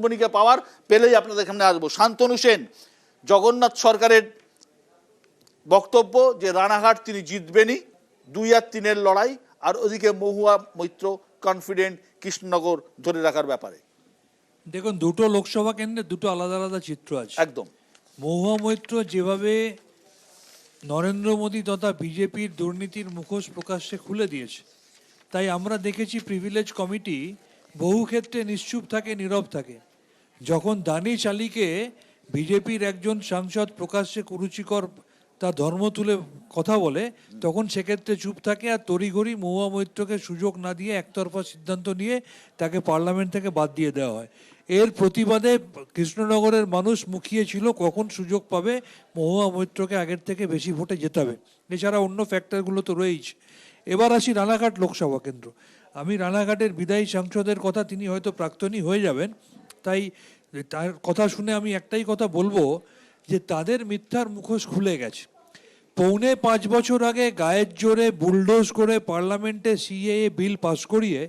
বণিকে পাওয়ার পেলেই আপনাদের সামনে আসবো। শান্তনু সেন, জগন্নাথ সরকারের বক্তব্য যে রানাঘাট তিনি জিতবেনই, 2 আর 3-এর লড়াই, আর ওদিকে মহুয়া মৈত্র কনফিডেন্ট কৃষ্ণনগর ধরে রাখার ব্যাপারে। দেখুন, দুটো লোকসভা কেন্দ্রে দুটো আলাদা আলাদা চিত্র আছে। একদম। মহুয়া মৈত্র যেভাবে নরেন্দ্র মোদী তথা বিজেপির দুর্নীতির মুখোশ প্রকাশ্যে খুলে দিয়েছে, তাই আমরা দেখেছি প্রিভিলেজ কমিটি বহু ক্ষেত্রে নিশ্চুপ থাকে, নীরব থাকে। যখন দানি চালিকে বিজেপির একজন সাংসদ প্রকাশ্যে কুরুচিকর তার ধর্ম তুলে কথা বলে, তখন সেক্ষেত্রে চুপ থাকে, আর তড়িঘড়ি মহুয়া মৈত্রকে সুযোগ না দিয়ে একতরফা সিদ্ধান্ত নিয়ে তাকে পার্লামেন্ট থেকে বাদ দিয়ে দেওয়া হয়। এর প্রতিবাদে কৃষ্ণনগরের মানুষ মুখিয়ে ছিল কখন সুযোগ পাবে মহুয়া মৈত্রকে আগের থেকে বেশি ভোটে জেতাবে। এছাড়া অন্য ফ্যাক্টরগুলো তো রয়েইছে। এবার আসি রানাঘাট লোকসভা কেন্দ্র। আমি রানাঘাটের বিদায়ী সাংসদের কথা, তিনি হয়তো প্রাক্তনী হয়ে যাবেন, তাই তার কথা শুনে আমি একটাই কথা বলবো যে তাদের মিথ্যার মুখোশ খুলে গেছে। 4.5 বছর আগে গায়ের জোরে বুলডোজ করে পার্লামেন্টে সিএএ বিল পাস করিয়ে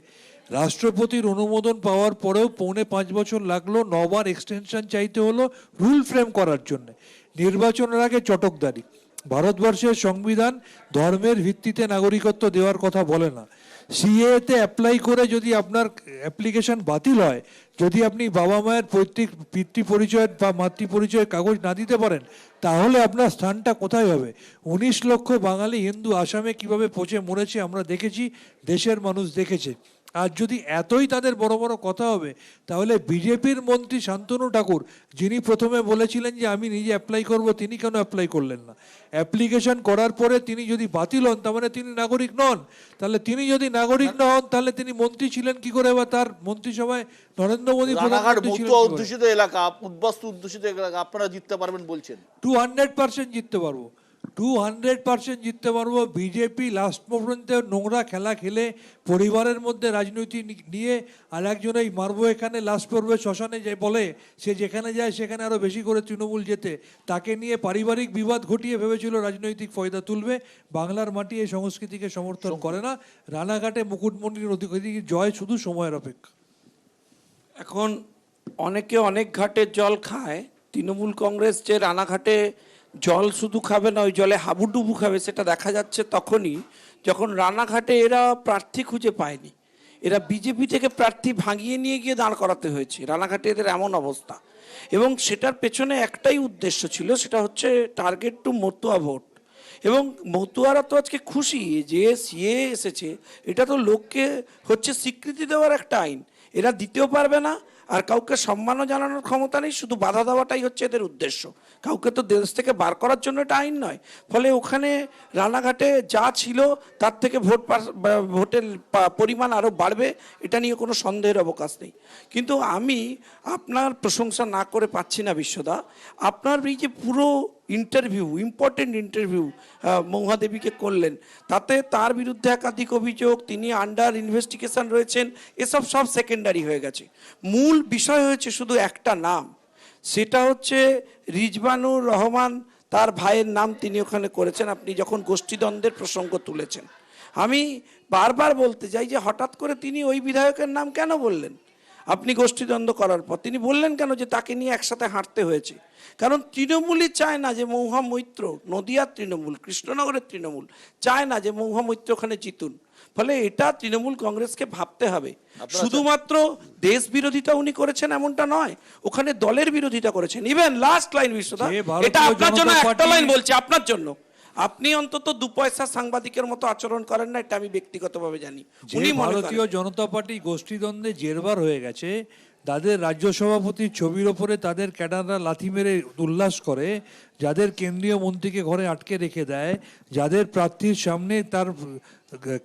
রাষ্ট্রপতির অনুমোদন পাওয়ার পরেও 4.5 বছর লাগলো 9 বার এক্সটেনশন চাইতে হলো রুল ফ্রেম করার জন্য। নির্বাচনের আগে চটকদারি। ভারতবর্ষের সংবিধান ধর্মের ভিত্তিতে নাগরিকত্ব দেওয়ার কথা বলে না। সিএতে অ্যাপ্লাই করে যদি আপনার অ্যাপ্লিকেশন বাতিল হয়, যদি আপনি বাবা মায়ের পৈতৃক পিতৃ পরিচয় বা মাতৃ পরিচয়ের কাগজ না দিতে পারেন, তাহলে আপনার স্থানটা কোথায় হবে? 19 লক্ষ বাঙালি হিন্দু আসামে কিভাবে পচে মরেছে আমরা দেখেছি, দেশের মানুষ দেখেছে। আর যদি এতই তাদের বড় বড় কথা হবে, তাহলে বিজেপির মন্ত্রী শান্তনু ঠাকুর, যিনি প্রথমে বলেছিলেন যে আমি নিজে অ্যাপ্লাই করব, তিনি কেন অ্যাপ্লাই করলেন না? অ্যাপ্লিকেশন করার পরে তিনি যদি বাতিল হন, তার মানে তিনি নাগরিক নন। তাহলে তিনি যদি নাগরিক না হন, তাহলে তিনি মন্ত্রী ছিলেন কি করে, বা তার মন্ত্রিসভায় নরেন্দ্র মোদী প্রধানমন্ত্রী ছিলেন? অধ্যুষিত এলাকা, উদ্বাস্তু অধ্যুষিত এলাকা, আপনারা জিততে পারবেন বলছেন? 200% জিততে পারবো, 200% জিততে পারবো। বিজেপি লাস্ট পর্যন্ত নোংরা খেলা খেলে পরিবারের মধ্যে রাজনীতি নিয়ে, আর একজন এই মারবো এখানে লাস্ট পর্বে শ্মশানে যে বলে, সে যেখানে যায় সেখানে আরো বেশি করে তৃণমূল যেতে, তাকে নিয়ে পারিবারিক বিবাদ ঘটিয়ে ভেবেছিল রাজনৈতিক ফয়দা তুলবে। বাংলার মাটি এই সংস্কৃতিকে সমর্থন করে না। রানাঘাটে মুকুটমণির অধিকারী জয় শুধু সময়ের অপেক্ষা। এখন অনেকে অনেক ঘাটের জল খায়। তৃণমূল কংগ্রেস যে রানাঘাটে জল শুধু খাবে না, ওই জলে হাবুডুবু খাবে, সেটা দেখা যাচ্ছে তখনই যখন রানাঘাটে এরা প্রার্থী খুঁজে পায়নি। এরা বিজেপি থেকে প্রার্থী ভাঙিয়ে নিয়ে গিয়ে দাঁড় করাতে হয়েছে। রানাঘাটে এদের এমন অবস্থা, এবং সেটার পেছনে একটাই উদ্দেশ্য ছিল, সেটা হচ্ছে টার্গেট টু মতুয়া ভোট। এবং মতুয়ারা তো আজকে খুশি যে সিএ এসেছে, এটা তো লোককে হচ্ছে স্বীকৃতি দেওয়ার একটা আইন। এরা দিতেও পারবে না, আর কাউকে সম্মানও জানানোর ক্ষমতা নেই, শুধু বাধা দেওয়াটাই হচ্ছে এদের উদ্দেশ্য। কাউকে তো দেশ থেকে বার করার জন্য এটা আইন নয়। ফলে ওখানে রানাঘাটে যা ছিল তার থেকে ভোটের পরিমাণ আরও বাড়বে, এটা নিয়ে কোনো সন্দেহের অবকাশ নেই। কিন্তু আমি আপনার প্রশংসা না করে পাচ্ছি না বিশ্বদা। আপনার এই যে পুরো ইন্টারভিউ, ইম্পর্টেন্ট ইন্টারভিউ মহুয়া দেবীকে করলেন, তাতে তার বিরুদ্ধে একাধিক অভিযোগ, তিনি আন্ডার ইনভেস্টিগেশন রয়েছেন, এসব সব সেকেন্ডারি হয়ে গেছে। মূল বিষয় হয়েছে শুধু একটা নাম, সেটা হচ্ছে রিজবানুর রহমান, তার ভাইয়ের নাম তিনি ওখানে করেছেন। আপনি যখন গোষ্ঠীদ্বন্দ্বের প্রসঙ্গ তুলেছেন, আমি বারবার বলতে চাই যে হঠাৎ করে তিনি ওই বিধায়কের নাম কেন বললেন? আপনি গোষ্ঠীদ্বন্দ্ব করার পর তিনি বললেন কেন যে তাকে নিয়ে একসাথে হাঁটতে হয়েছে? কারণ তৃণমূলই চায় না যে মহুয়া মৈত্র, নদিয়ার তৃণমূল, কৃষ্ণনগরের তৃণমূল চায় না যে মহুয়া মৈত্র ওখানে জিতুন। ফলে এটা তৃণমূল কংগ্রেসকে ভাবতে হবে। শুধুমাত্র দেশ বিরোধিতা উনি করেছেন এমনটা নয়, ওখানে দলের বিরোধিতা করেছেন। ইভেন লাস্ট লাইন বিশ্বদা, এটা আপনার জন্য একটা লাইন বলছি, আপনার জন্য। আপনি অন্তত 2 পয়সা সাংবাদিকের মতো আচরণ করেন না, এটা আমি ব্যক্তিগতভাবে জানি। উনি ভারতীয় জনতা পার্টি গোষ্ঠীদ্বন্দ্বে জেরবার হয়ে গেছে, তাদের রাজ্য সভাপতির ছবির ওপরে তাদের ক্যাডাররা লাথি মেরে উল্লাস করে, যাদের কেন্দ্রীয় মন্ত্রীকে ঘরে আটকে রেখে দেয়, যাদের প্রার্থীর সামনে তার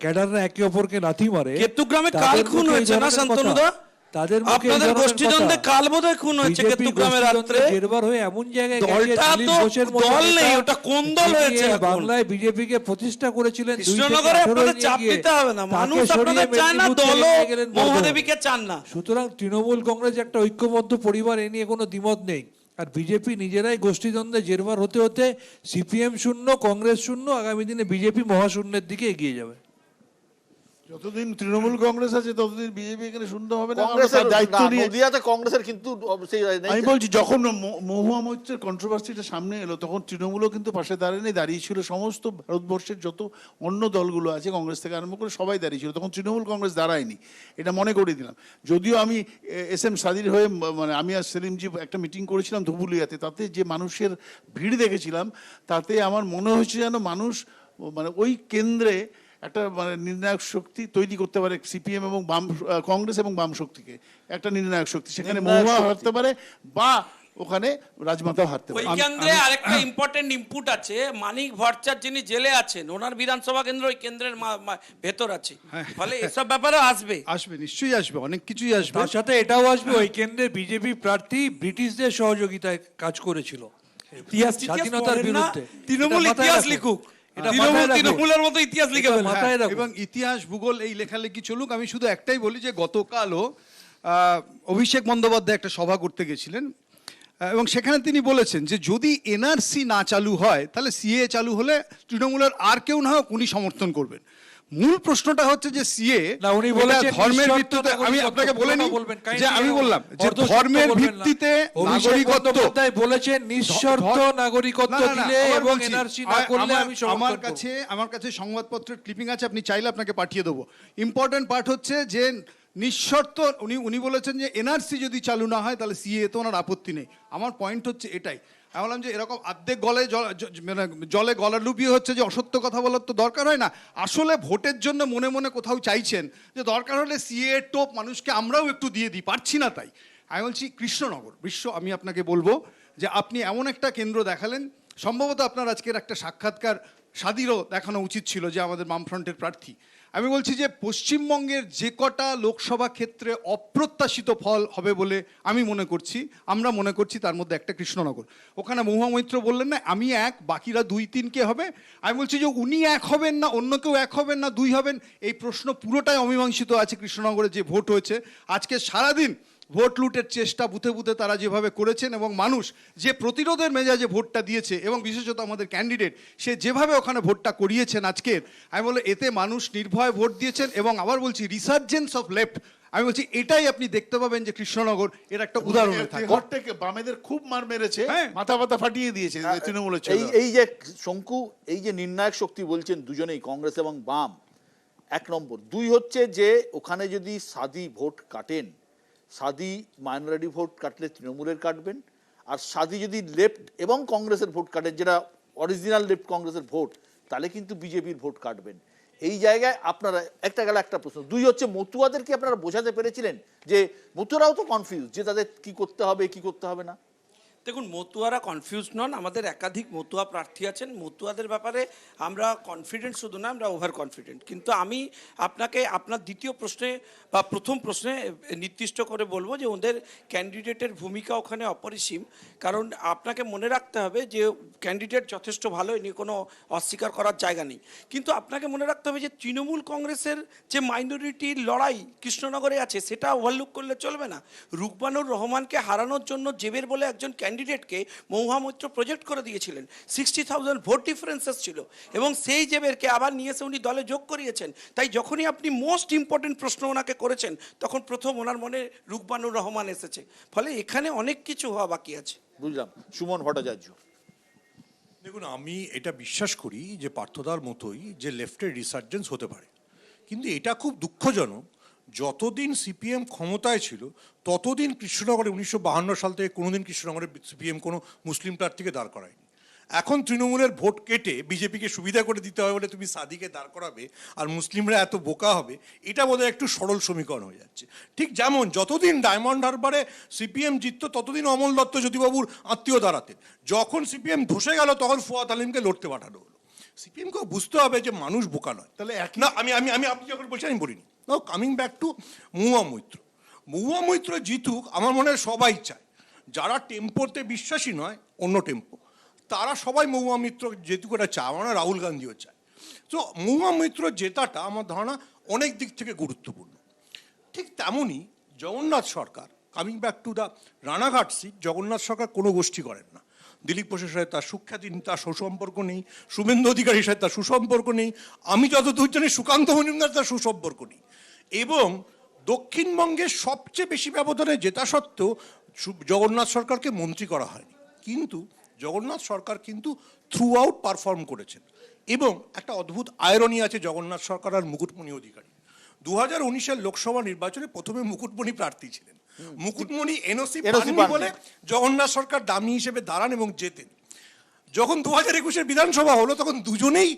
ক্যাডাররা একে অপরকে লাথি মারে। কেতুগ্রামে কাল খুন হয়েছে না শান্তনুদা? তাদের আপনাদের গোষ্ঠীদ্বন্দ্বে কাল বোধহয় খুন হয়েছে কেতুগ্রামের রাত্রে। জেরবার হয়ে এমন জায়গায় দল নেই, ওটা কোন দল হয়েছে? বাংলায় বিজেপিকে প্রতিষ্ঠা করেছিলেন। কৃষ্ণনগরে আপনাদের চাপ দিতে হবে না, মানুষ আপনাদের চায় না, দলও মহাদেবীকে চান না। সুতরাং তৃণমূল কংগ্রেস একটা ঐক্যবদ্ধ পরিবার, এ নিয়ে কোনো দ্বিমত নেই। আর বিজেপি নিজেরাই গোষ্ঠীদ্বন্দ্বে জেরবার হতে হতে সিপিএম শূন্য, কংগ্রেস শূন্য, আগামী দিনে বিজেপি মহাশূন্যের দিকে এগিয়ে যাবে। যতদিন তৃণমূল কংগ্রেস আছে ততদিন বিজেপি এখানে শুনতে হবে না, আমরা কংগ্রেসের তার দায়িত্ব না, নিয়ে। নদিয়াতে কংগ্রেসের কিন্তু সেই নেই। আমি বলছি যখন মহুয়া মৈত্রের কন্ট্রোভার্সিটা সামনে এলো তখন তৃণমূলও কিন্তু পাশে দাঁড়ায়নি, দাঁড়িয়েছিল সমস্ত ভারতবর্ষের যত অন্য দলগুলো আছে কংগ্রেস থেকে আরম্ভ করে সবাই দাঁড়িয়েছিল, তখন তৃণমূল কংগ্রেস দাঁড়ায়নি, এটা মনে করিয়ে দিলাম। যদিও আমি এস এম সাদির হয়ে মানে আমি আর সেলিমজি একটা মিটিং করেছিলাম ধুবুলিয়াতে, তাতে যে মানুষের ভিড় দেখেছিলাম তাতে আমার মনে হয়েছে যেন মানুষ মানে ওই কেন্দ্রে একটা মানে নির্ণায়ক শক্তি তৈরি করতে পারে, সিপিএম এবং বাম কংগ্রেস এবং বাম শক্তিকে একটা নির্ণায়ক শক্তি, সেখানে নির্ণায়ক মহুয়া শক্তি। হারতে পারে বা ওখানে রাজমাতাও হারতে ওই পারে। কেন্দ্রে আরেকটা ইম্পর্টেন্ট ইনপুট আছে, মানিক ভট্টাচার্য যিনি জেলে আছেন, ওনার বিধানসভা কেন্দ্র ওই কেন্দ্রের ভেতর আছে, ফলে এসব ব্যাপারে আসবে। আসবে, নিশ্চয়ই আসবে, অনেক কিছুই আসবে। তার সাথে এটাও আসবে ওই কেন্দ্রে বিজেপি প্রার্থী ব্রিটিশদের সহযোগিতায় কাজ করেছিল ইতিহাস স্বাধীনতার বিরুদ্ধে। তৃণমূল এটা মাথায় ইতিহাস রাখুন। লিখুক, এটা মাথায় রাখুন। তৃণমূলের মতো ইতিহাস লিখে এটা ফেলবে। মাথায় রাখুন। এবং ইতিহাস ভূগোল এই লেখালেখি চলুক। আমি শুধু একটাই বলি যে গতকালও অভিষেক বন্দ্যোপাধ্যায় একটা সভা করতে গেছিলেন এবং সেখানে তিনি বলেছেন যে যদি এনআরসি না চালু হয় তাহলে সিএ চালু হলে তৃণমূলের আর কেউ না হোক উনি সমর্থন করবেন। মূল প্রশ্নটা হচ্ছে যে সিএ না, উনি বলেছেন ধর্মের নিঃশর্ত ভিত্তিতে, আমি নাগরিকত্ব। আপনাকে বলিনি বলবেন, কাহিনী যে আমি বললাম যে অর্ধশক্ত ধর্মের বলবেন না। ভিত্তিতে অভিষেক নাগরিকত্ব বন্দ্যোপাধ্যায় বলেছেন নিঃশর্ত নাগরিকত্ব না, না, না, দিলে আবার এবং বলছি, এনআরসি না করলে আমি আমার সমর্থন করব। আমার কাছে সংবাদপত্রের ক্লিপিং আছে, আপনি চাইলে আপনাকে পাঠিয়ে দেবো। ইম্পর্টেন্ট পার্ট হচ্ছে যে নিঃশর্ত উনি বলেছেন যে এনআরসি যদি চালু না হয় তাহলে সিএ তো ওনার আপত্তি নেই। আমার পয়েন্ট হচ্ছে এটাই, আমি বললাম যে এরকম অর্ধেক মানে জলে গলা ডুবিয়ে হচ্ছে যে অসত্য কথা বলার তো দরকার হয় না। আসলে ভোটের জন্য মনে মনে কোথাও চাইছেন যে দরকার হলে সিএ টোপ মানুষকে আমরাও একটু দিয়ে দিই, পারছি না তাই। আমি বলছি কৃষ্ণনগর আমি আপনাকে বলবো যে আপনি এমন একটা কেন্দ্র দেখালেন, সম্ভবত আপনার আজকের একটা সাক্ষাৎকার সাদিরও দেখানো উচিত ছিল যে আমাদের বামফ্রন্টের প্রার্থী। আমি বলছি যে পশ্চিমবঙ্গের যে কটা লোকসভা ক্ষেত্রে অপ্রত্যাশিত ফল হবে বলে আমি মনে করছি, আমরা মনে করছি, তার মধ্যে একটা কৃষ্ণনগর। ওখানে মহুয়া মৈত্র বললেন না আমি এক, বাকিরা 2-3 কে হবে। আমি বলছি যে উনি এক হবেন না অন্য কেউ এক হবেন না 2 হবেন, এই প্রশ্ন পুরোটাই অমীমাংসিত আছে। কৃষ্ণনগরে যে ভোট হয়েছে আজকে সারাদিন ভোট লুটের চেষ্টা বুথে বুথে তারা যেভাবে করেছেন এবং মানুষ যে প্রতিরোধের মেজাজে ভোটটা দিয়েছে এবং বিশেষত আমাদের ক্যান্ডিডেট সে যেভাবে ওখানে ভোটটা করিয়েছেন আজকের, আমি বলে এতে মানুষ নির্ভয়ে ভোট দিয়েছেন। এবং আবার বলছি রিসার্জেন্স অফ লেফট, আমি বলছি এটাই আপনি দেখতে পাবেন যে কৃষ্ণনগর এর একটা উদাহরণ থাকে। তেহট্টকে বামেদের খুব মার মেরেছে, হ্যাঁ। মাথা ফাতা ফাটিয়ে দিয়েছে তৃণমূলের এই ছেলেরা। এই যে শঙ্কু, এই যে নির্ণায়ক শক্তি বলছেন দুজনেই কংগ্রেস এবং বাম, 1 নম্বর। 2 হচ্ছে যে ওখানে যদি সাদি ভোট কাটেন, সাদি মাইনরিটি ভোট কাটলে তৃণমূলের কাটবেন, আর সাদি যদি লেফট এবং কংগ্রেসের ভোট কাটেন, যেটা অরিজিনাল লেফট কংগ্রেসের ভোট, তাহলে কিন্তু বিজেপির ভোট কাটবেন। এই জায়গায় আপনারা একটা গেল একটা প্রশ্ন। 2 হচ্ছে মতুয়াদের কি আপনারা বোঝাতে পেরেছিলেন যে মতুয়ারাও তো কনফিউজ যে তাদের কি করতে হবে কি করতে হবে না? দেখুন, মতুয়ারা কনফিউজ নন, আমাদের একাধিক মতুয়া প্রার্থী আছেন। মতুয়াদের ব্যাপারে আমরা কনফিডেন্ট শুধু না, আমরা ওভার কনফিডেন্ট। কিন্তু আমি আপনাকে আপনার দ্বিতীয় প্রশ্নে বা প্রথম প্রশ্নে নির্দিষ্ট করে বলবো যে ওদের ক্যান্ডিডেটের ভূমিকা ওখানে অপরিসীম। কারণ আপনাকে মনে রাখতে হবে যে ক্যান্ডিডেট যথেষ্ট ভালো, এ নিয়ে কোনো অস্বীকার করার জায়গা নেই। কিন্তু আপনাকে মনে রাখতে হবে যে তৃণমূল কংগ্রেসের যে মাইনরিটির লড়াই কৃষ্ণনগরে আছে সেটা ওভারলুক করলে চলবে না। রুকবানুর রহমানকে হারানোর জন্য জেবের বলে একজন ক্যান্ডিডেটকে মহুয়া মৈত্র প্রজেক্ট করে দিয়েছিলেন, 60,000 ভোট ডিফারেন্সেস ছিল এবং সেই জেবেরকে আবার নিয়ে এসে উনি দলে যোগ করিয়েছেন। তাই যখনই আপনি মোস্ট ইম্পর্টেন্ট প্রশ্ন ওনাকে করেছেন তখন প্রথম ওনার মনে রুকবানুর রহমান এসেছে। ফলে এখানে অনেক কিছু হওয়া বাকি আছে। বুঝলাম। সুমন ভট্টাচার্য। দেখুন, আমি এটা বিশ্বাস করি যে পার্থদার মতোই যে লেফটের রিসার্জেন্স হতে পারে, কিন্তু এটা খুব দুঃখজনক যতদিন সিপিএম ক্ষমতায় ছিল ততদিন কৃষ্ণনগরে 1952 সাল থেকে কোনোদিন কৃষ্ণনগরে সিপিএম কোনো মুসলিম প্রার্থীকে দাঁড় করায়নি। এখন তৃণমূলের ভোট কেটে বিজেপিকে সুবিধা করে দিতে হবে বলে তুমি সাদিকে দাঁড় করাবে আর মুসলিমরা এত বোকা হবে, এটা বোধহয় একটু সরল সমীকরণ হয়ে যাচ্ছে। ঠিক যেমন যতদিন ডায়মন্ড হারবারে সিপিএম জিততো ততদিন অমল দত্ত জ্যোতিবাবুর আত্মীয় দাঁড়াতেন, যখন সিপিএম ধসে গেল তখন ফুয়াদ আলিমকে লড়তে পাঠানো হলো। সিপিএমকেও বুঝতে হবে যে মানুষ বোকা নয়। তাহলে না, আমি আপনি যখন বলছেন আমি বলিনি। নাও coming back two Mahua Moitra. Mahua Moitra জিতুক আমার মনে হয় সবাই চায়, যারা টেম্পোতে বিশ্বাসী নয় অন্য টেম্পো, তারা সবাই মহুয়া মৈত্র যেহেতু করে চায়, আমার রাহুল গান্ধীও চায়। তো মহুয়া মৈত্র জেতাটা আমার ধারণা অনেক দিক থেকে গুরুত্বপূর্ণ। ঠিক তেমনই Jagannath Sarkar, coming back to the Ranaghat seat, Jagannath Sarkar কোনো গোষ্ঠী করেন না। দিলীপ ঘোষের সাথে তার সুখ্যাতি তার সুসম্পর্ক নেই, শুভেন্দু অধিকারীর সাথে তার সুসম্পর্ক নেই, আমি যতদূর জানি সুকান্ত মজুমদার তার সুসম্পর্ক নেই। এবং দক্ষিণবঙ্গের সবচেয়ে বেশি ব্যবধানে জেতা সত্ত্বেও জগন্নাথ সরকারকে মন্ত্রী করা হয়নি, কিন্তু জগন্নাথ সরকার কিন্তু থ্রু আউট পারফর্ম করেছেন। এবং একটা অদ্ভুত আয়রনি আছে জগন্নাথ সরকার আর মুকুটমণি অধিকারী। 2019-এর লোকসভা নির্বাচনে প্রথমে মুকুটমণি প্রার্থী ছিলেন, মুকুটমণি এনওসি পাননি বলে জগন্নাথ সরকার দামি হিসেবে দাঁড়ান এবং জেতেন। যখন 2021-এর বিধানসভা হলো তখন দুজনেই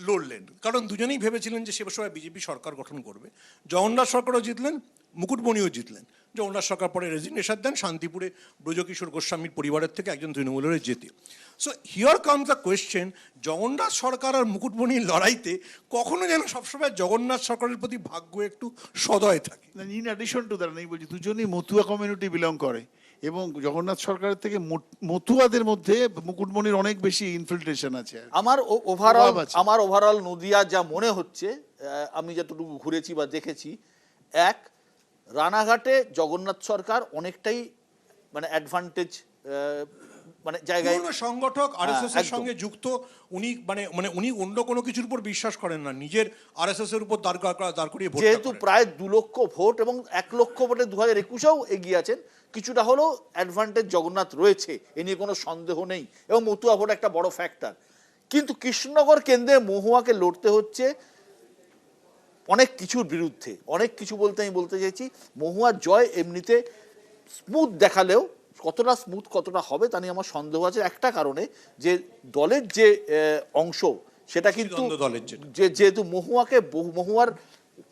লড়লেন, কারণ দুজনেই ভেবেছিলেন যে সে সময় বিজেপি সরকার গঠন করবে। জগন্নাথ সরকারও জিতলেন, মুকুটমণিও জিতলেন। জগন্নাথ সরকার পরে রেজিগনেশন দেন, শান্তিপুরে ব্রজকিশোর গোস্বামীর পরিবারের থেকে একজন তৃণমূলের জেতে। So here comes the question, Jagannath Sarkar আর মুকুটমণির লড়াইতে কখনো যেন সবসময় জগন্নাথ সরকারের প্রতি ভাগ্য একটু সদয় থাকে। ইন অ্যাডিশন টু দ্যাট, আমি বলছি দুজনই মতুয়া কমিউনিটি বিলং করে এবং জগন্নাথ সরকারের থেকে মতুয়াদের মধ্যে মুকুটমণির অনেক বেশি ইনফিল্ট্রেশন আছে। আমার ওভারঅল নদিয়া যা মনে হচ্ছে, আমি যতটুকু ঘুরেছি বা দেখেছি, এক, রানাঘাটে জগন্নাথ সরকার অনেকটাই মানে অ্যাডভান্টেজ মানে জায়গায় সংগঠক আরএসএস এর একদম। সঙ্গে যুক্ত উনি, মানে উনি অন্য কোনো কিছুর উপর বিশ্বাস করেন না, নিজের আরএসএস এর উপর দাঁড় করিয়ে ভোট। যেহেতু প্রায় 2 লক্ষ ভোট এবং 1 লক্ষ ভোটে 2021-এও এগিয়ে আছেন, কিছুটা হলেও অ্যাডভান্টেজ জগন্নাথ রয়েছে, এ নিয়ে কোনো সন্দেহ নেই, এবং মতুয়া ভোট একটা বড় ফ্যাক্টর। কিন্তু কৃষ্ণনগর কেন্দ্রে মহুয়াকে লড়তে হচ্ছে অনেক কিছুর বিরুদ্ধে। অনেক কিছু বলতে আমি বলতে চাইছি, মহুয়ার জয় এমনিতে স্মুথ দেখালেও কতটা স্মুথ কতটা হবে তা নিয়ে আমার সন্দেহ আছে, একটা কারণে যে দলের যে অংশ সেটা কিন্তু দলের যেহেতু মহুয়ার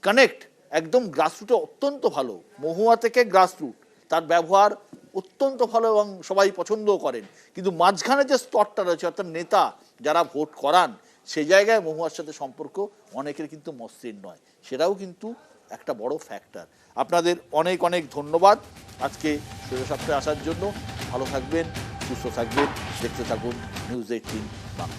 কানেক্ট একদম গ্রাসরুটে অত্যন্ত ভালো, মহুয়া থেকে গ্রাসরুট তার ব্যবহার অত্যন্ত ভালো এবং সবাই পছন্দও করেন। কিন্তু মাঝখানে যে স্তরটা রয়েছে অর্থাৎ নেতা যারা ভোট করান, সেই জায়গায় মহুয়ার সাথে সম্পর্ক অনেকের কিন্তু মসৃণ নয়, সেটাও কিন্তু একটা বড় ফ্যাক্টর। আপনাদের অনেক অনেক ধন্যবাদ আজকে সোজা সাপটায় আসার জন্য। ভালো থাকবেন, সুস্থ থাকবেন, দেখতে থাকুন নিউজ 18 বাংলা।